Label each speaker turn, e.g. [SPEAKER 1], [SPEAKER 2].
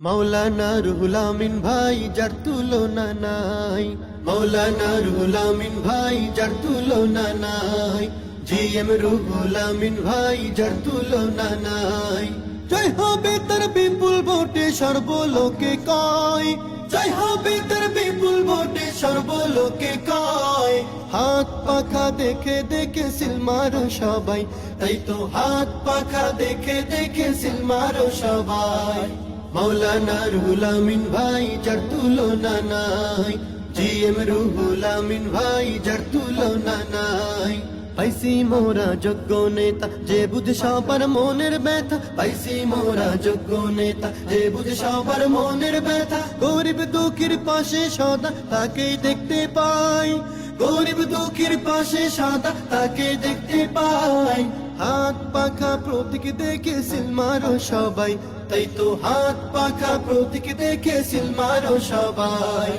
[SPEAKER 1] মাওলানা রুহুল আমিন ভাই যার তুলনা নাই, মাওলানা রুহুল আমিন ভাই যার তুলনা নাই, জিএম রুহুল আমিন ভাই যার তুলনা নাই। জয় হবে তার বিপুল ভোটে সর্বলোকে কয়, জয় হবে তার বিপুল ভোটে সর্বলোকে কয়। হাত পাখা দেখে দেখে সিল মারো সবাই, তাই তো হাত পাখা দেখে দেখে সিল মারো সবাই। মাওলানা রুহুল আমিন ভাই যার তুলনা নাই, জিএম রুহুল আমিন ভাই যার তুলনা নাই। পাইছি মোরা যোগ্য নেতা যে বুঝে সবার মনের ব্যথা, পাইছি মোরা যোগ্য নেতা যে বুঝে সবার মনের ব্যথা। গরিব দুঃখীর পাশে সদা তাকেই দেখতে পাই, গরিব দুঃখীর পাশে সদা তাকে দেখতে পাই। হাত পাখা প্রতীক দেখে সিল মারো সবাই, তাই তো হাত পাখা প্রতীক দেখে সিল মারো সবাই।